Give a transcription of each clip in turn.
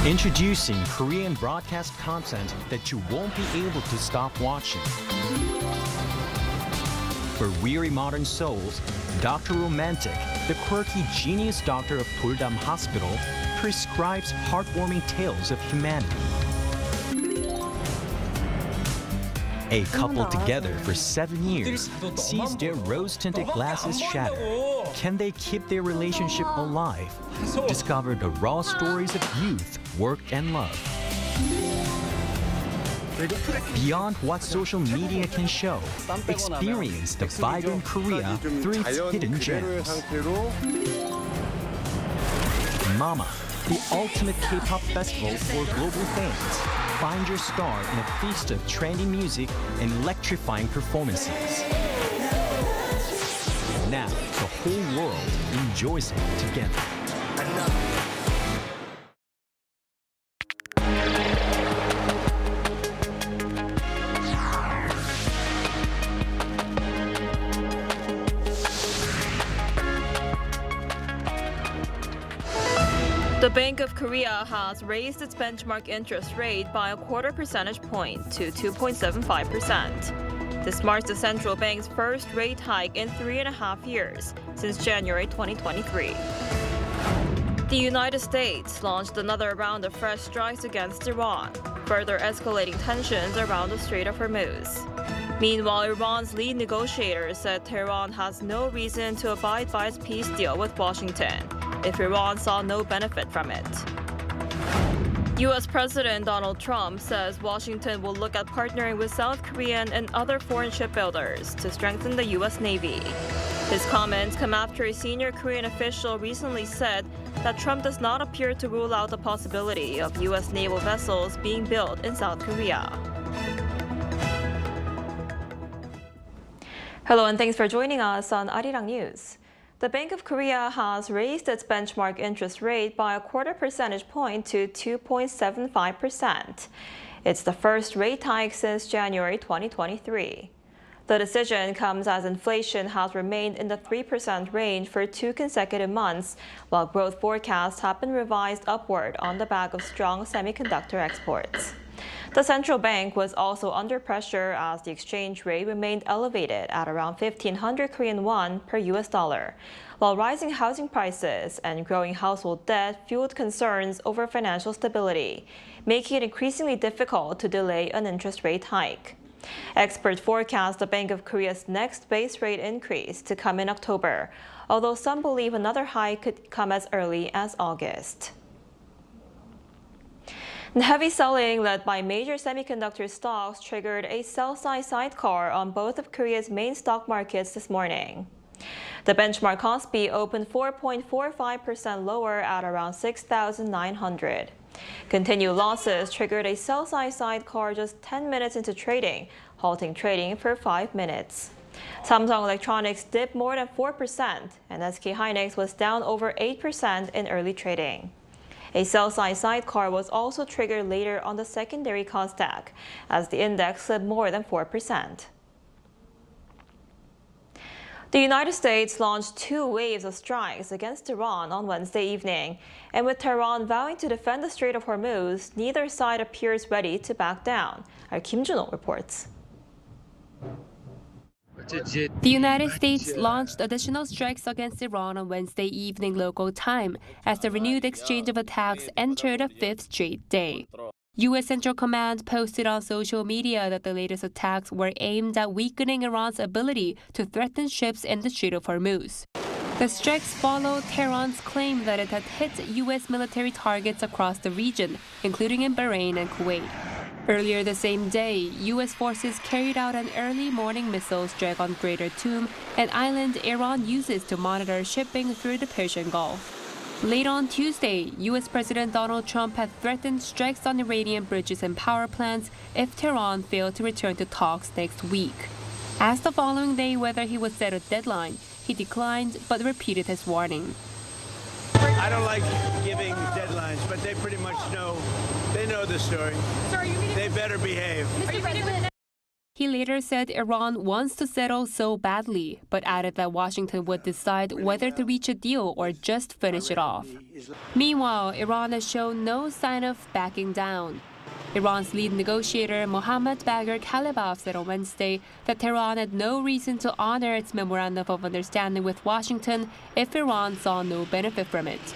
Introducing Korean broadcast content that you won't be able to stop watching. For weary modern souls, Dr. Romantic, the quirky genius doctor of Doldam Hospital, prescribes heartwarming tales of humanity. A couple together for 7 years sees their rose-tinted glasses shatter. Can they keep their relationship alive? Discover the raw stories of youth, work, and love. Beyond what social media can show, experience the vibrant Korea through its hidden gems. Mama, the ultimate K-pop festival for global fans. Find your star in a feast of trendy music and electrifying performances. Now, the whole world enjoys it together. The Bank of Korea has raised its benchmark interest rate by a quarter percentage point to 2.75%. This marks the central bank's first rate hike in 3.5 years, since January 2023. The United States launched another round of fresh strikes against Iran, further escalating tensions around the Strait of Hormuz. Meanwhile, Iran's lead negotiator said Tehran has no reason to abide by its peace deal with Washington if Iran saw no benefit from it. U.S. President Donald Trump says Washington will look at partnering with South Korean and other foreign shipbuilders to strengthen the U.S. Navy. His comments come after a senior Korean official recently said that Trump does not appear to rule out the possibility of U.S. naval vessels being built in South Korea. Hello and thanks for joining us on Arirang News. The Bank of Korea has raised its benchmark interest rate by a quarter percentage point to 2.75%. It's the first rate hike since January 2023. The decision comes as inflation has remained in the 3% range for 2 consecutive months, while growth forecasts have been revised upward on the back of strong semiconductor exports. The central bank was also under pressure as the exchange rate remained elevated at around 1,500 Korean won per US dollar, while rising housing prices and growing household debt fueled concerns over financial stability, making it increasingly difficult to delay an interest rate hike. Experts forecast the Bank of Korea's next base rate increase to come in October, although some believe another hike could come as early as August. Heavy selling led by major semiconductor stocks triggered a sell-side sidecar on both of Korea's main stock markets this morning. The benchmark KOSPI opened 4.45% lower at around 6,900. Continued losses triggered a sell-side sidecar just 10 minutes into trading, halting trading for 5 minutes. Samsung Electronics dipped more than 4%, and SK Hynix was down over 8% in early trading. A sell-side sidecar was also triggered later on the secondary KOSDAQ, as the index slipped more than 4%. The United States launched 2 waves of strikes against Iran on Wednesday evening, and with Tehran vowing to defend the Strait of Hormuz, neither side appears ready to back down. Our Kim Jun-ho reports. The United States launched additional strikes against Iran on Wednesday evening local time as the renewed exchange of attacks entered a 5th straight day. U.S. Central Command posted on social media that the latest attacks were aimed at weakening Iran's ability to threaten ships in the Strait of Hormuz. The strikes followed Tehran's claim that it had hit U.S. military targets across the region, including in Bahrain and Kuwait. Earlier the same day, U.S. forces carried out an early morning missile strike on Greater Toom, an island Iran uses to monitor shipping through the Persian Gulf. Late on Tuesday, U.S. President Donald Trump had threatened strikes on Iranian bridges and power plants if Tehran failed to return to talks next week. Asked the following day whether he would set a deadline, he declined but repeated his warning. I don't like giving deadlines, but they pretty much know. They know the story. They better behave. He later said Iran wants to settle so badly, but added that Washington would decide whether to reach a deal or just finish it off. Meanwhile, Iran has shown no sign of backing down. Iran's lead negotiator Mohammad Bagher Khalibaf said on Wednesday that Tehran had no reason to honor its memorandum of understanding with Washington if Iran saw no benefit from it.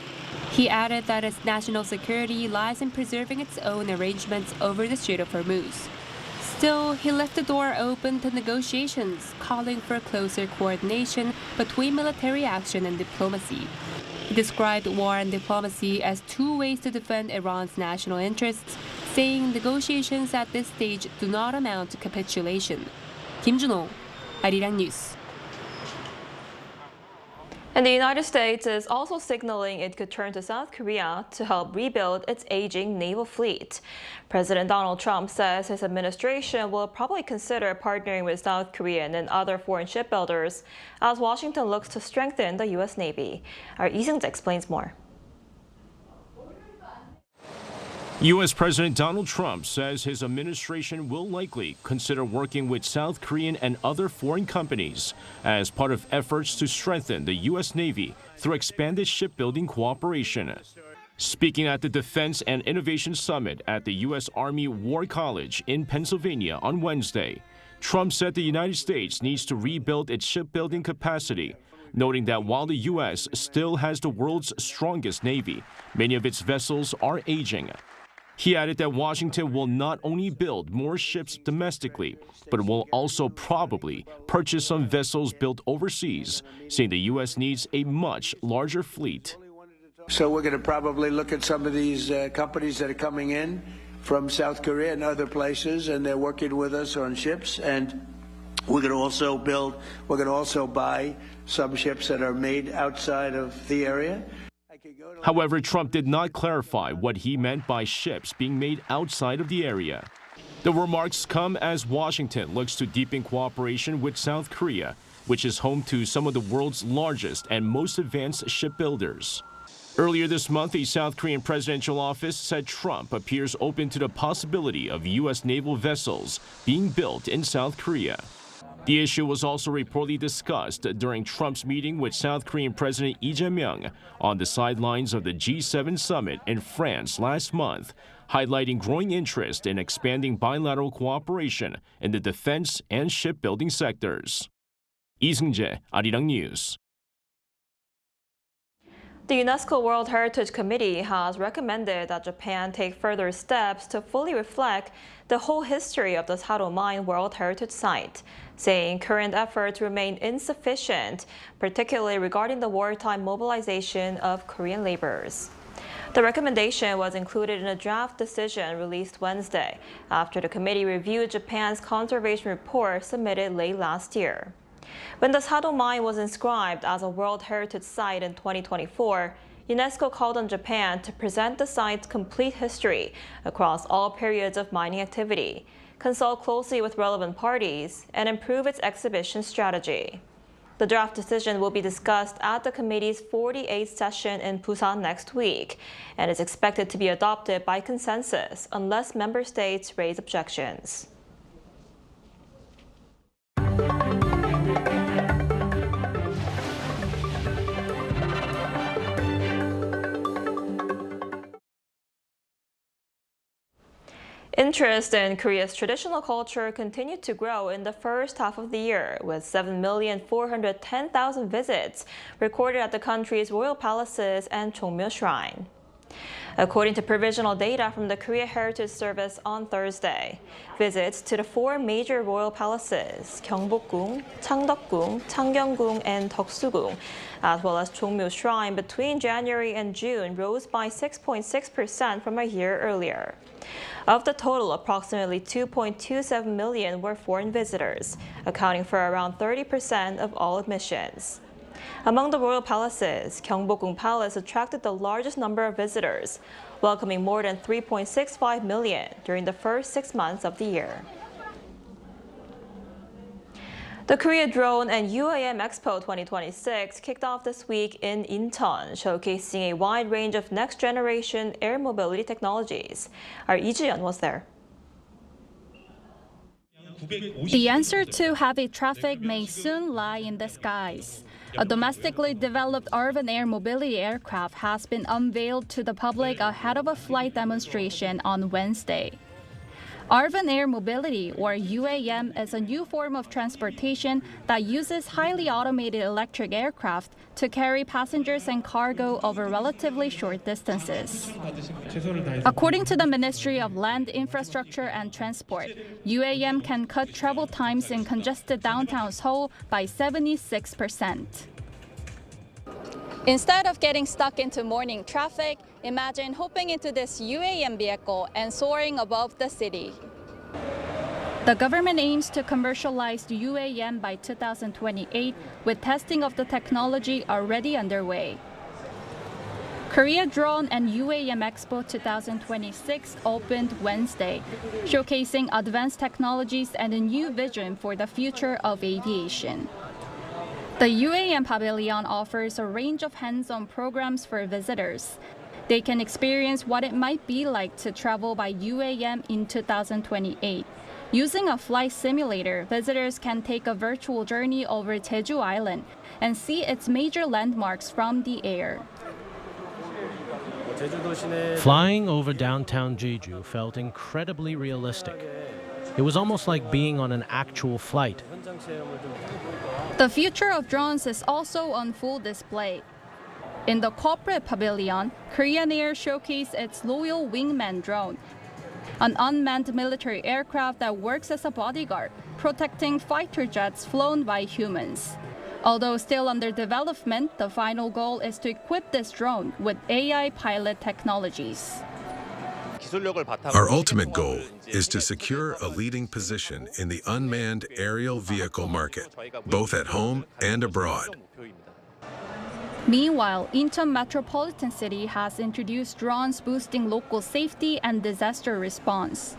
He added that its national security lies in preserving its own arrangements over the Strait of Hormuz. Still, he left the door open to negotiations, calling for closer coordination between military action and diplomacy. He described war and diplomacy as two ways to defend Iran's national interests, saying negotiations at this stage do not amount to capitulation. Kim Jun-ho, Arirang News. And the United States is also signaling it could turn to South Korea to help rebuild its aging naval fleet. President Donald Trump says his administration will probably consider partnering with South Korean and other foreign shipbuilders as Washington looks to strengthen the U.S. Navy. Our Lee Seung-jae explains more. U.S. President Donald Trump says his administration will likely consider working with South Korean and other foreign companies as part of efforts to strengthen the U.S. Navy through expanded shipbuilding cooperation. Speaking at the Defense and Innovation Summit at the U.S. Army War College in Pennsylvania on Wednesday, Trump said the United States needs to rebuild its shipbuilding capacity, noting that while the U.S. still has the world's strongest Navy, many of its vessels are aging. He added that Washington will not only build more ships domestically, but will also probably purchase some vessels built overseas, saying the U.S. needs a much larger fleet. So we're going to probably look at some of these companies that are coming in from South Korea and other places, and they're working with us on ships. And we're going to also buy some ships that are made outside of the area. However, Trump did not clarify what he meant by ships being made outside of the area. The remarks come as Washington looks to deepen cooperation with South Korea, which is home to some of the world's largest and most advanced shipbuilders. Earlier this month, a South Korean presidential office said Trump appears open to the possibility of U.S. naval vessels being built in South Korea. The issue was also reportedly discussed during Trump's meeting with South Korean President Lee Jae-myung on the sidelines of the G7 summit in France last month, highlighting growing interest in expanding bilateral cooperation in the defense and shipbuilding sectors. Lee Seung-jae, Arirang News. The UNESCO World Heritage Committee has recommended that Japan take further steps to fully reflect the whole history of the Sado Mine World Heritage Site, saying current efforts remain insufficient, particularly regarding the wartime mobilization of Korean laborers. The recommendation was included in a draft decision released Wednesday after the committee reviewed Japan's conservation report submitted late last year. When the Sado Mine was inscribed as a World Heritage Site in 2024, UNESCO called on Japan to present the site's complete history across all periods of mining activity, consult closely with relevant parties, and improve its exhibition strategy. The draft decision will be discussed at the committee's 48th session in Busan next week and is expected to be adopted by consensus unless member states raise objections. Interest in Korea's traditional culture continued to grow in the first half of the year, with 7,410,000 visits recorded at the country's royal palaces and Jongmyo Shrine. according to provisional data from the Korea Heritage Service on Thursday. Visits to the four major royal palaces, Gyeongbokgung, Changdeokgung, Changgyeonggung, and Deoksugung, as well as Jongmyo Shrine between January and June rose by 6.6% from a year earlier. Of the total, approximately 2.27 million were foreign visitors, accounting for around 30% of all admissions. Among the royal palaces, Gyeongbokgung Palace attracted the largest number of visitors, welcoming more than 3.65 million during the first 6 months of the year. The Korea Drone and UAM Expo 2026 kicked off this week in Incheon, showcasing a wide range of next-generation air mobility technologies. Our Lee Ji-yeon was there. The answer to heavy traffic may soon lie in the skies. A domestically developed urban air mobility aircraft has been unveiled to the public ahead of a flight demonstration on Wednesday. Urban air mobility, or UAM, is a new form of transportation that uses highly automated electric aircraft to carry passengers and cargo over relatively short distances. According to the Ministry of Land, Infrastructure and Transport, UAM can cut travel times in congested downtown Seoul by 76%. Instead of getting stuck into morning traffic, imagine hopping into this UAM vehicle and soaring above the city. The government aims to commercialize UAM by 2028, with testing of the technology already underway. Korea Drone and UAM Expo 2026 opened Wednesday, showcasing advanced technologies and a new vision for the future of aviation. The UAM Pavilion offers a range of hands-on programs for visitors. They can experience what it might be like to travel by UAM in 2028. Using a flight simulator, visitors can take a virtual journey over Jeju Island and see its major landmarks from the air. Flying over downtown Jeju felt incredibly realistic. It was almost like being on an actual flight. The future of drones is also on full display. In the corporate pavilion, Korean Air showcased its Loyal Wingman drone, an unmanned military aircraft that works as a bodyguard, protecting fighter jets flown by humans. Although still under development, the final goal is to equip this drone with AI pilot technologies. Our ultimate goal is to secure a leading position in the unmanned aerial vehicle market, both at home and abroad. Meanwhile, Incheon Metropolitan City has introduced drones boosting local safety and disaster response.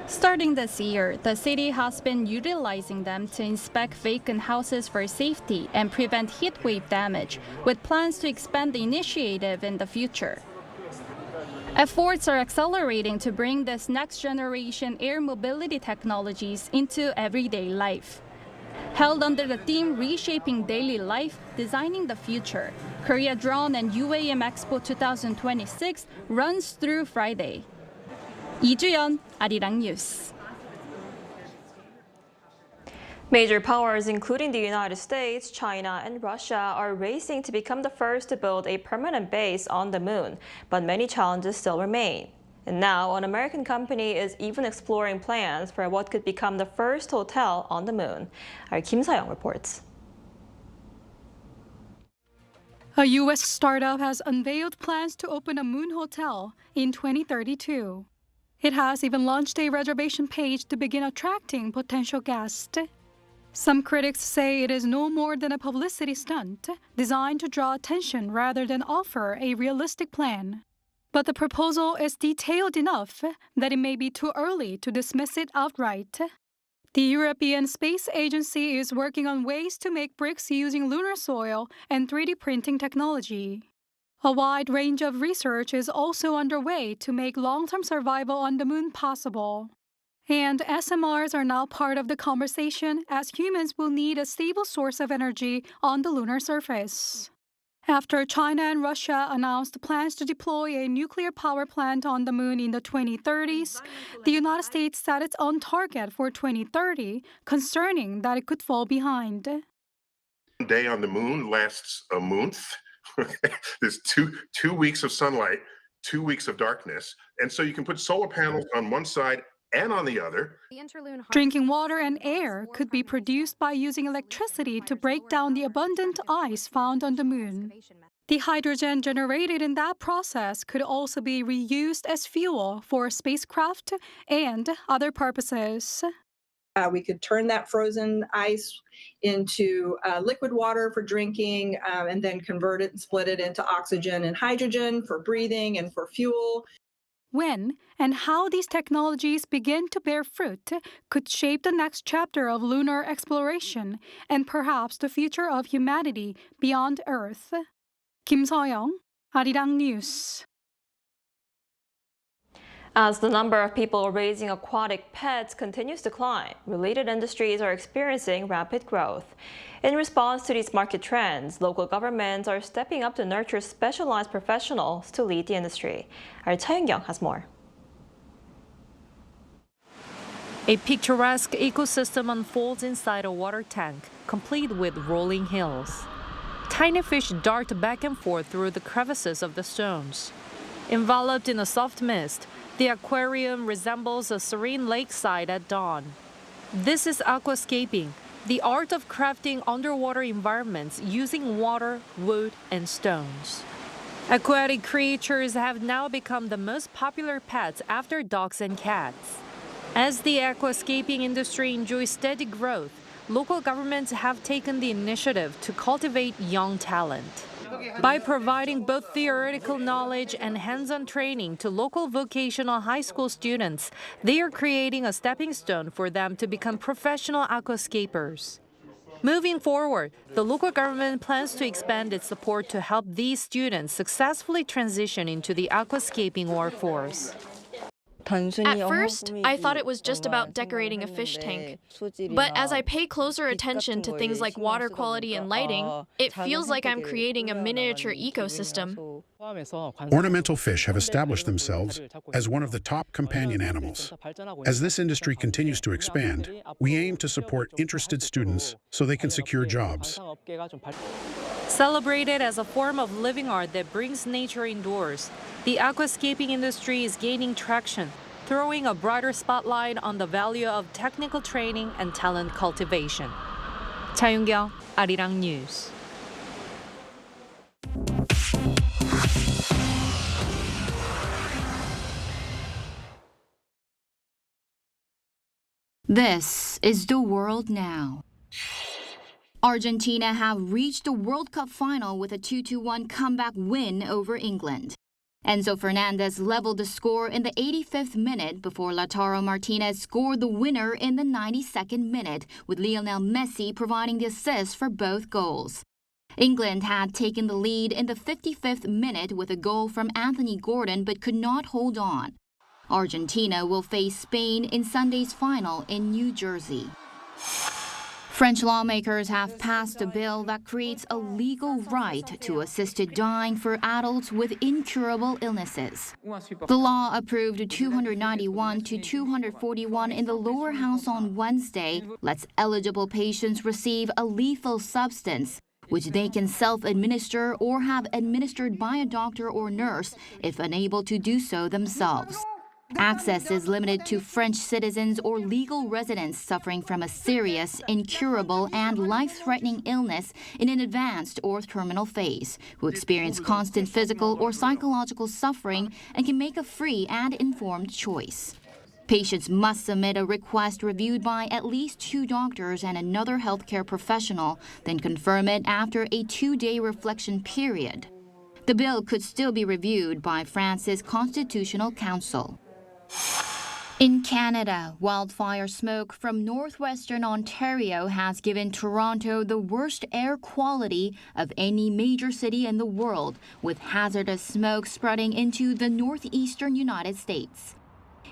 Starting this year, the city has been utilizing them to inspect vacant houses for safety and prevent heatwave damage, with plans to expand the initiative in the future. Efforts are accelerating to bring this next-generation air mobility technologies into everyday life. Held under the theme Reshaping Daily Life, Designing the Future, Korea Drone and UAM Expo 2026 runs through Friday. Lee Ju-yeon, Arirang News. Major powers, including the United States, China, and Russia, are racing to become the first to build a permanent base on the moon, but many challenges still remain. And now, an American company is even exploring plans for what could become the first hotel on the moon. Our Kim Sa-young reports. A U.S. startup has unveiled plans to open a moon hotel in 2032. It has even launched a reservation page to begin attracting potential guests. Some critics say it is no more than a publicity stunt designed to draw attention rather than offer a realistic plan. But the proposal is detailed enough that it may be too early to dismiss it outright. The European Space Agency is working on ways to make bricks using lunar soil and 3D printing technology. A wide range of research is also underway to make long-term survival on the moon possible. And SMRs are now part of the conversation, as humans will need a stable source of energy on the lunar surface. After China and Russia announced plans to deploy a nuclear power plant on the moon in the 2030s, the United States set its own target for 2030, concerning that it could fall behind. One day on the moon lasts a month. There's two weeks of sunlight 2 weeks of darkness. And so you can put solar panels on one side and on the other. Drinking water and air could be produced by using electricity to break down the abundant ice found on the moon. The hydrogen generated in that process could also be reused as fuel for spacecraft and other purposes. We could turn that frozen ice into liquid water for drinking and then convert it and split it into oxygen and hydrogen for breathing and for fuel. When and how these technologies begin to bear fruit could shape the next chapter of lunar exploration and perhaps the future of humanity beyond Earth. Kim So-young, Arirang News. As the number of people raising aquatic pets continues to climb, related industries are experiencing rapid growth. In response to these market trends, local governments are stepping up to nurture specialized professionals to lead the industry. Our Cha Young has more. A picturesque ecosystem unfolds inside a water tank, complete with rolling hills. Tiny fish dart back and forth through the crevices of the stones. Enveloped in a soft mist, the aquarium resembles a serene lakeside at dawn. This is aquascaping, the art of crafting underwater environments using water, wood, and stones. Aquatic creatures have now become the most popular pets after dogs and cats. As the aquascaping industry enjoys steady growth, local governments have taken the initiative to cultivate young talent. By providing both theoretical knowledge and hands-on training to local vocational high school students, they are creating a stepping stone for them to become professional aquascapers. Moving forward, the local government plans to expand its support to help these students successfully transition into the aquascaping workforce. At first, I thought it was just about decorating a fish tank. But as I pay closer attention to things like water quality and lighting, it feels like I'm creating a miniature ecosystem. Ornamental fish have established themselves as one of the top companion animals. As this industry continues to expand, we aim to support interested students so they can secure jobs. Celebrated as a form of living art that brings nature indoors, the aquascaping industry is gaining traction, throwing a brighter spotlight on the value of technical training and talent cultivation. Cha Young, Arirang News. This is the world now. Argentina have reached the World Cup final with a 2-1 comeback win over England. Enzo Fernandez leveled the score in the 85th minute before Lautaro Martinez scored the winner in the 92nd minute, with Lionel Messi providing the assist for both goals. England had taken the lead in the 55th minute with a goal from Anthony Gordon but could not hold on. Argentina will face Spain in Sunday's final in New Jersey. French lawmakers have passed a bill that creates a legal right to assisted dying for adults with incurable illnesses. The law, approved 291 to 241 in the lower house on Wednesday, lets eligible patients receive a lethal substance, which they can self-administer or have administered by a doctor or nurse if unable to do so themselves. Access is limited to French citizens or legal residents suffering from a serious, incurable, and life-threatening illness in an advanced or terminal phase, who experience constant physical or psychological suffering and can make a free and informed choice. Patients must submit a request reviewed by at least 2 doctors and another healthcare professional, then confirm it after a 2-day reflection period. The bill could still be reviewed by France's Constitutional Council. In Canada, wildfire smoke from northwestern Ontario has given Toronto the worst air quality of any major city in the world, with hazardous smoke spreading into the northeastern United States.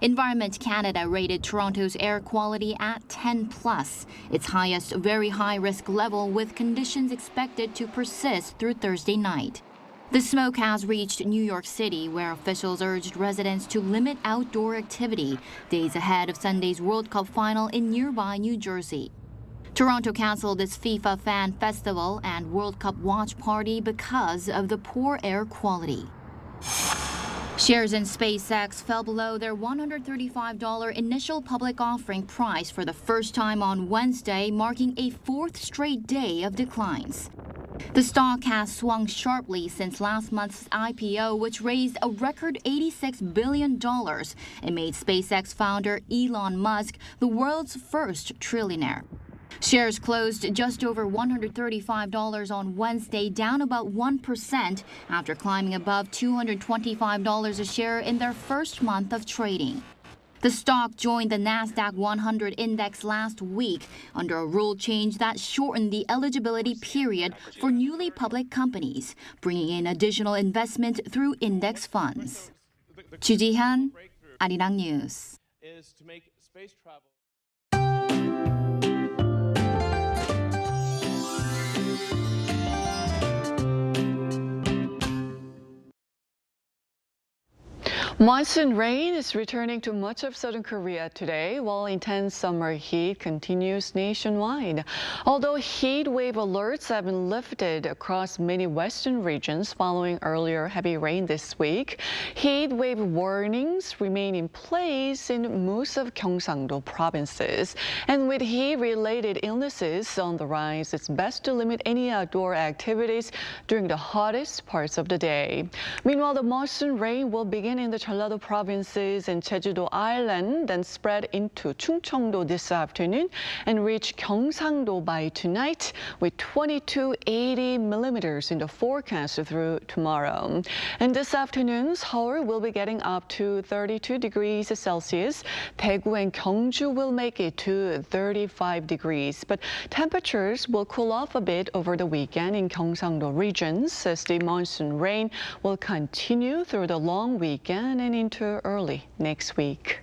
Environment Canada rated Toronto's air quality at 10+, its highest very high-risk level, with conditions expected to persist through Thursday night. The smoke has reached New York City, where officials urged residents to limit outdoor activity days ahead of Sunday's World Cup final in nearby New Jersey. Toronto canceled its FIFA Fan Festival and World Cup watch party because of the poor air quality. Shares in SpaceX fell below their $135 initial public offering price for the first time on Wednesday, marking a fourth straight day of declines. The stock has swung sharply since last month's IPO, which raised a record $86 billion and made SpaceX founder Elon Musk the world's first trillionaire. Shares closed just over $135 on Wednesday, down about 1% after climbing above $225 a share in their first month of trading. The stock joined the NASDAQ 100 index last week under a rule change that shortened the eligibility period for newly public companies, bringing in additional investment through index funds. Chu Ji-hyun, Arirang News. Monsoon rain is returning to much of southern Korea today, while intense summer heat continues nationwide. Although heat wave alerts have been lifted across many western regions following earlier heavy rain this week, heat wave warnings remain in place in most of Gyeongsangdo provinces. And with heat-related illnesses on the rise, it's best to limit any outdoor activities during the hottest parts of the day. Meanwhile, the monsoon rain will begin in the Jeollado provinces and Jeju-do Island, then spread into Chungcheongdo this afternoon and reach Gyeongsangdo by tonight, with 20 to 80 millimeters in the forecast through tomorrow. And this afternoon, Seoul will be getting up to 32 degrees Celsius. Daegu and Gyeongju will make it to 35 degrees, but temperatures will cool off a bit over the weekend in Gyeongsangdo regions as the monsoon rain will continue through the long weekend and into early next week.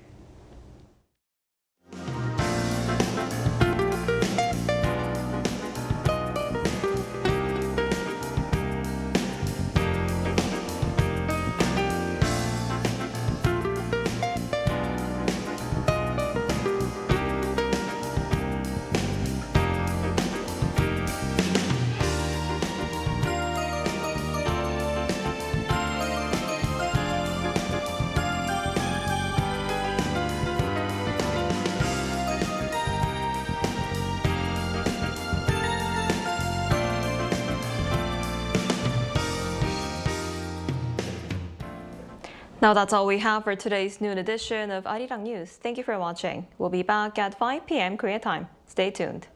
Now that's all we have for today's noon edition of Arirang News. Thank you for watching. We'll be back at 5 p.m. Korea time. Stay tuned.